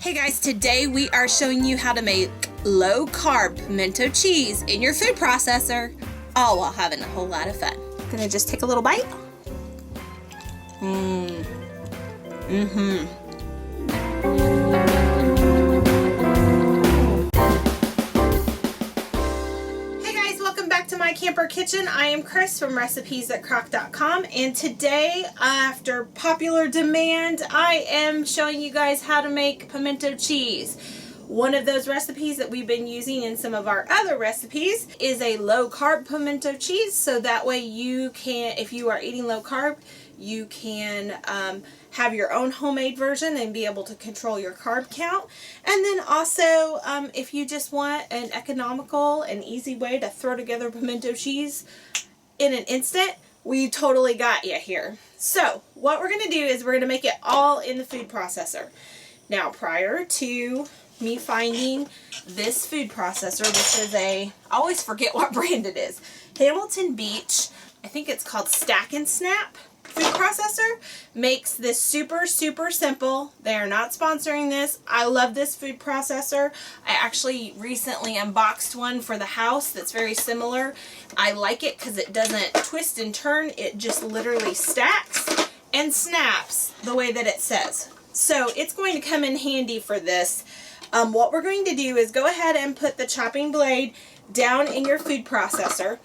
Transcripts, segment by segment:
Hey guys, today we are showing you how to make low carb pimento cheese in your food processor, all while having a whole lot of fun. I'm gonna just take a little bite. Hey guys, welcome back to my camper kitchen. I am Cris from recipes@crock.com, and today, after popular demand, I am showing you guys how to make pimento cheese. One of those recipes that we've been using in some of our other recipes is a low carb pimento cheese, so that way you can, if you are eating low carb, you can have your own homemade version and be able to control your carb count. And then also, if you just want an economical and easy way to throw together pimento cheese in an instant, we totally got you here. So what we're going to do is we're going to make it all in the food processor. Now, prior to me finding this food processor, which is I always forget what brand it is, Hamilton Beach, I think it's called Stack and Snap food processor, makes this super simple. They are not sponsoring this. I love this food processor. I actually recently unboxed one for the house that's very similar. I like it because it doesn't twist and turn. It just literally stacks and snaps the way that it says. So it's going to come in handy for this. What we're going to do is go ahead and put the chopping blade down in your food processor,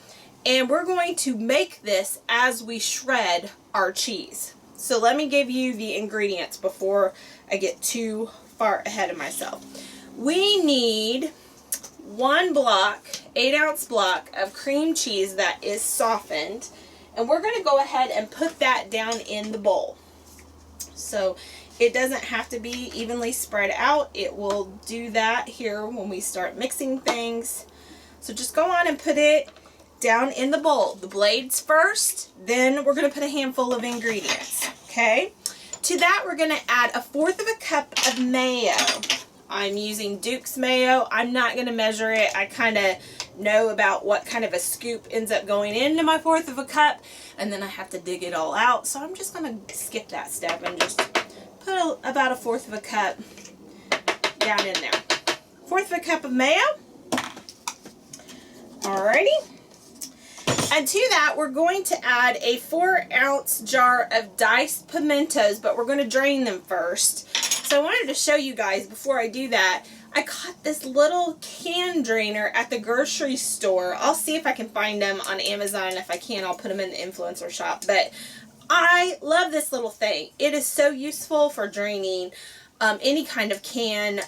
and we're going to make this as we shred our cheese. So let me give you the ingredients before I get too far ahead of myself. We need 1 block, 8-ounce block of cream cheese that is softened, and we're going to go ahead and put that down in the bowl. So it doesn't have to be evenly spread out. It will do that here when we start mixing things. So just go on and put it down in the bowl. The blades first, then we're going to put a handful of ingredients. Okay? To that, we're going to add 1/4 cup of mayo. I'm using Duke's mayo. I'm not going to measure it. I kind of know about what kind of a scoop ends up going into my 1/4 cup, and then I have to dig it all out. So I'm just going to skip that step and just put about 1/4 cup down in there. 1/4 cup of mayo. Alrighty. And to that, we're going to add a 4-ounce jar of diced pimentos, but we're going to drain them first. So I wanted to show you guys before I do that, I got this little can drainer at the grocery store. I'll see if I can find them on Amazon. If I can, I'll put them in the influencer shop. But I love this little thing. It is so useful for draining any kind of canned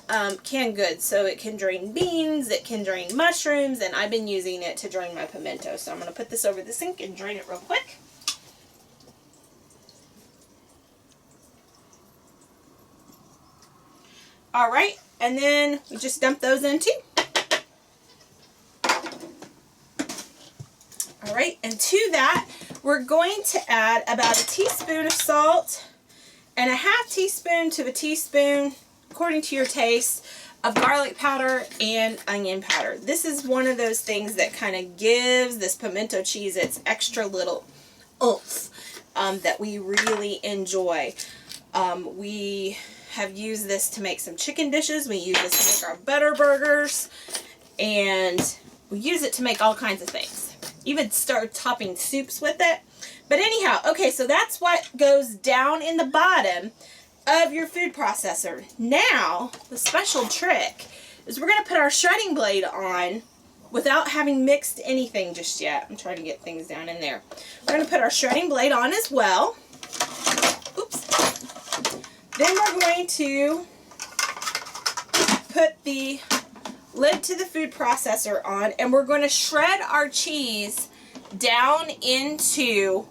goods. So it can drain beans, it can drain mushrooms, and I've been using it to drain my pimento. So I'm going to put this over the sink and drain it real quick. Alright, and then we just dump those in too. Alright, and to that, we're going to add about 1 teaspoon of salt and 1/2 teaspoon to 1 teaspoon, according to your taste, of garlic powder and onion powder. This is one of those things that kind of gives this pimento cheese its extra little oomph that we really enjoy. We have used this to make some chicken dishes. We use this to make our butter burgers, and we use it to make all kinds of things. Even start topping soups with it. But anyhow, okay, so that's what goes down in the bottom of your food processor. Now, the special trick is we're going to put our shredding blade on without having mixed anything just yet. I'm trying to get things down in there. We're going to put our shredding blade on as well. Oops. Then we're going to put the lid to the food processor on, and we're going to shred our cheese down into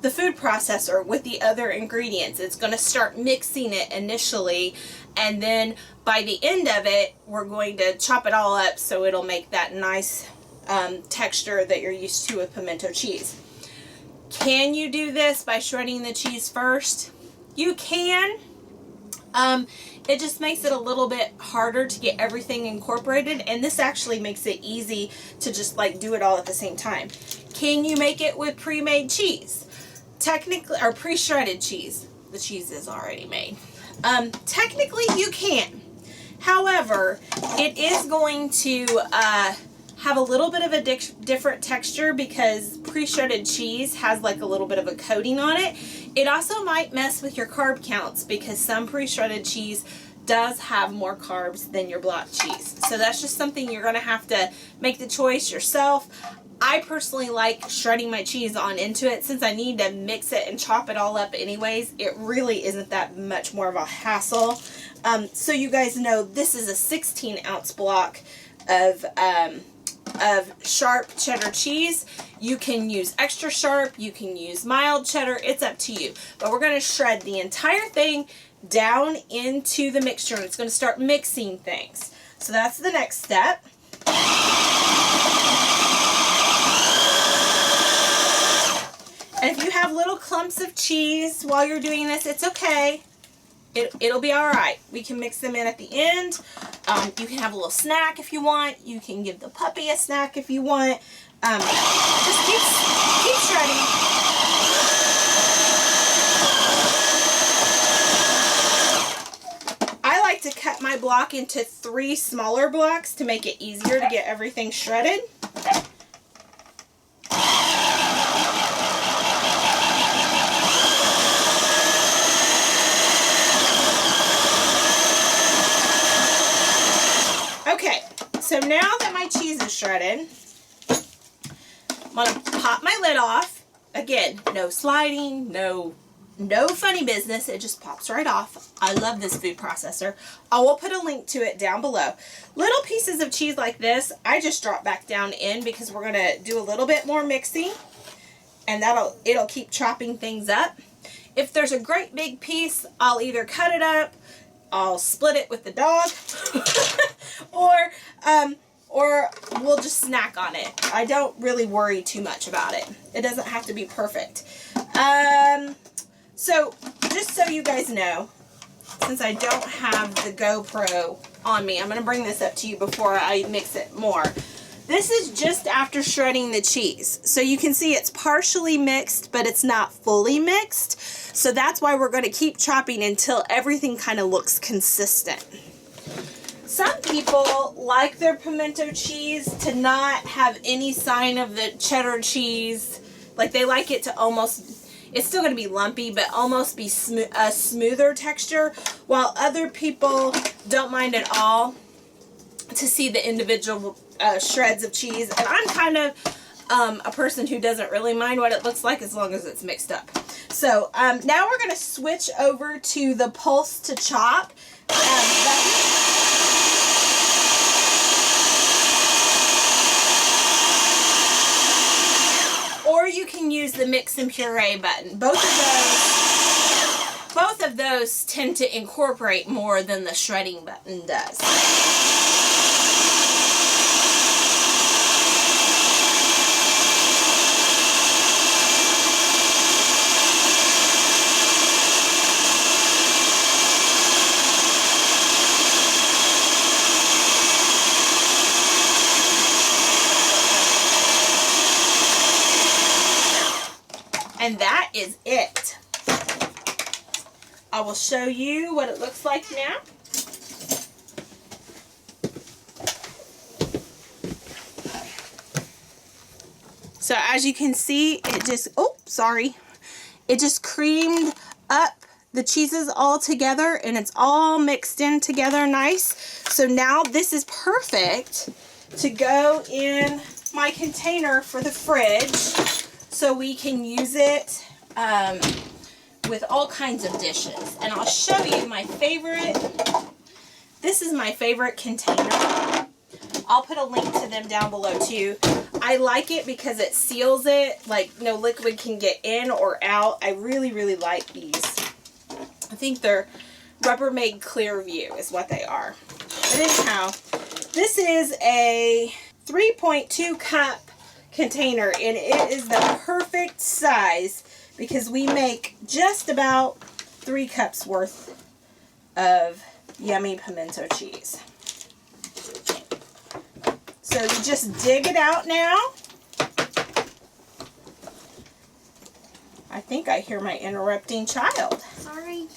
the food processor with the other ingredients. It's going to start mixing it initially, and then by the end of it, we're going to chop it all up so it'll make that nice texture that you're used to with pimento cheese. Can you do this by shredding the cheese first? You can. It just makes it a little bit harder to get everything incorporated, and this actually makes it easy to just like do it all at the same time. Can you make it with pre-made cheese? Technically, or pre-shredded cheese. The cheese is already made. Technically you can. However, it is going to have a little bit of a different texture because pre-shredded cheese has like a little bit of a coating on it. It also might mess with your carb counts because some pre-shredded cheese does have more carbs than your block cheese. So that's just something you're going to have to make the choice yourself. I personally like shredding my cheese on into it since I need to mix it and chop it all up anyways. It really isn't that much more of a hassle. So you guys know this is a 16-ounce block of sharp cheddar cheese. You can use extra sharp, you can use mild cheddar, it's up to you. But we're going to shred the entire thing down into the mixture and it's going to start mixing things. So that's the next step. And if you have little clumps of cheese while you're doing this, it's okay. It'll be alright. We can mix them in at the end. You can have a little snack if you want. You can give the puppy a snack if you want. Just keep shredding. I like to cut my block into 3 smaller blocks to make it easier to get everything shredded. Okay, so now that my cheese is shredded, I'm going to pop my lid off. Again, no sliding, no funny business. It just pops right off. I love this food processor. I will put a link to it down below. Little pieces of cheese like this, I just drop back down in because we're going to do a little bit more mixing, and it'll keep chopping things up. If there's a great big piece, I'll either cut it up, I'll split it with the dog, or we'll just snack on it. I don't really worry too much about it. It doesn't have to be perfect. So just so you guys know, since I don't have the GoPro on me, I'm going to bring this up to you before I mix it more. This is just after shredding the cheese. So you can see it's partially mixed, but it's not fully mixed. So that's why we're going to keep chopping until everything kind of looks consistent. Some people like their pimento cheese to not have any sign of the cheddar cheese. Like they like it to almost, it's still going to be lumpy, but almost be a smoother texture, while other people don't mind at all to see the individual shreds of cheese. And I'm kind of a person who doesn't really mind what it looks like as long as it's mixed up. So now we're going to switch over to the pulse to chop. Or you can use the mix and puree button. Both of those tend to incorporate more than the shredding button does. And that is it. I will show you what it looks like now. So as you can see, it just, it just creamed up the cheeses all together and it's all mixed in together nice. So now this is perfect to go in my container for the fridge. So we can use it with all kinds of dishes. And I'll show you my favorite. This is my favorite container. I'll put a link to them down below too. I like it because it seals it, like no liquid can get in or out. I really, really like these. I think they're Rubbermaid Clearview is what they are. But anyhow, this is a 3.2 cup container and it is the perfect size because we make just about 3 cups worth of yummy pimento cheese. So you just dig it out now. I think I hear my interrupting child. Sorry.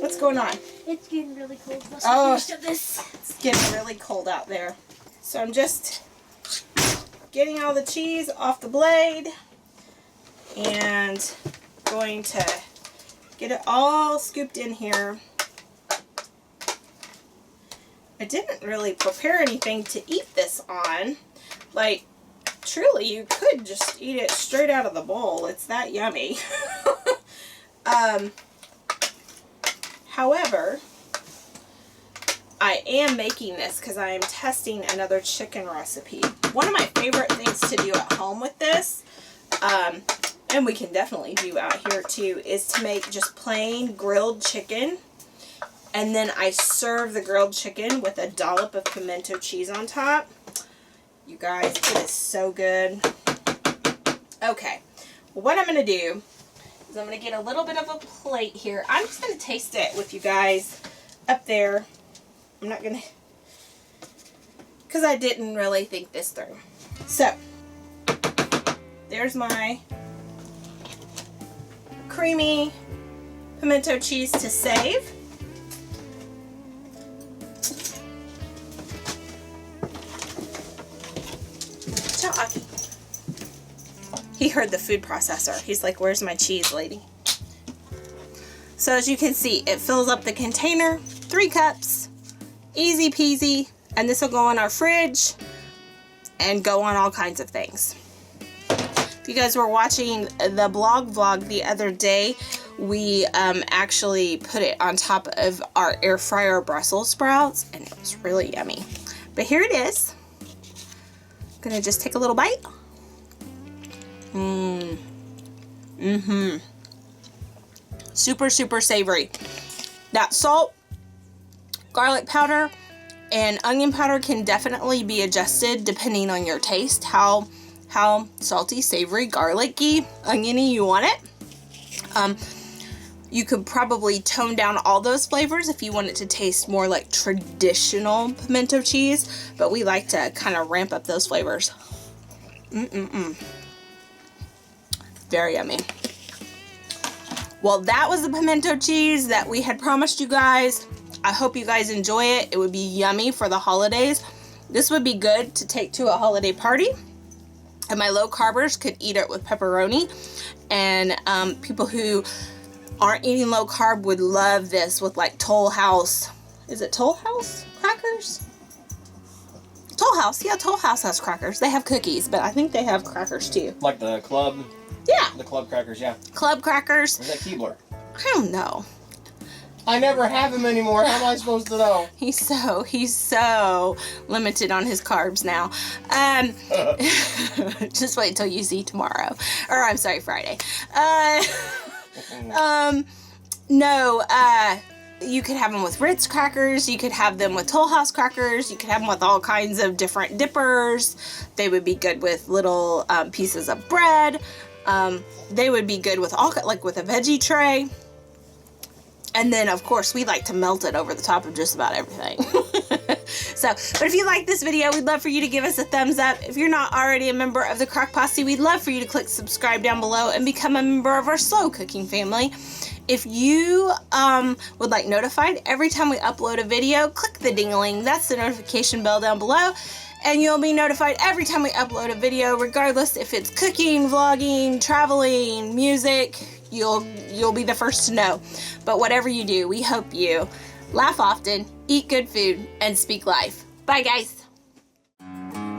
What's going on? It's getting really cold. Oh, This. it's getting really cold out there. So I'm just getting all the cheese off the blade and going to get it all scooped in here. I didn't really prepare anything to eat this on. Like, truly, you could just eat it straight out of the bowl. It's that yummy. However, I am making this because I am testing another chicken recipe. One of my favorite things to do at home with this, and we can definitely do out here too, is to make just plain grilled chicken. And then I serve the grilled chicken with a dollop of pimento cheese on top. You guys, it is so good. Okay, what I'm going to do is I'm going to get a little bit of a plate here. I'm just going to taste it with you guys up there. I'm not going to, because I didn't really think this through. So, there's my creamy pimento cheese to save. He heard the food processor. He's like, where's my cheese, lady? So as you can see, it fills up the container. 3 cups. Easy peasy. And this will go in our fridge and go on all kinds of things. If you guys were watching the blog vlog the other day, we actually put it on top of our air fryer Brussels sprouts, and it was really yummy. But here it is. I'm gonna just take a little bite. Super, super savory. That salt, garlic powder, and onion powder can definitely be adjusted depending on your taste, how salty, savory, garlicky, oniony you want it. You could probably tone down all those flavors if you want it to taste more like traditional pimento cheese, but we like to kind of ramp up those flavors. Very yummy. Well, that was the pimento cheese that we had promised you guys. I hope you guys enjoy it. It would be yummy for the holidays. This would be good to take to a holiday party. And my low carbers could eat it with pepperoni. And people who aren't eating low carb would love this with like Toll House. Is it Toll House crackers? Toll House. Yeah, Toll House has crackers. They have cookies, but I think they have crackers too. Like the club? Yeah. The club crackers, yeah. Club crackers. Or is that Keebler? I don't know. I never have them anymore. How am I supposed to know? He's so limited on his carbs now. Just wait till you see tomorrow. Or I'm sorry, Friday. You could have them with Ritz crackers. You could have them with Toll House crackers. You could have them with all kinds of different dippers. They would be good with little pieces of bread. They would be good with like with a veggie tray. And then, of course, we like to melt it over the top of just about everything. But if you like this video, we'd love for you to give us a thumbs up. If you're not already a member of the Crock Posse, we'd love for you to click subscribe down below and become a member of our slow cooking family. If you would like notified every time we upload a video, click the ding-a-ling. That's the notification bell down below. And you'll be notified every time we upload a video, regardless if it's cooking, vlogging, traveling, music. You'll be the first to know. But whatever you do, we hope you laugh often, eat good food, and speak life. Bye, guys.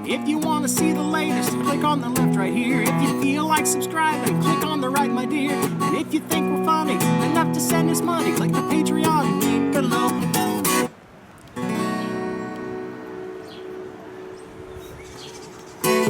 If you want to see the latest, click on the left right here. If you feel like subscribing, click on the right, my dear. And if you think we're funny enough to send us money, click the Patreon link below.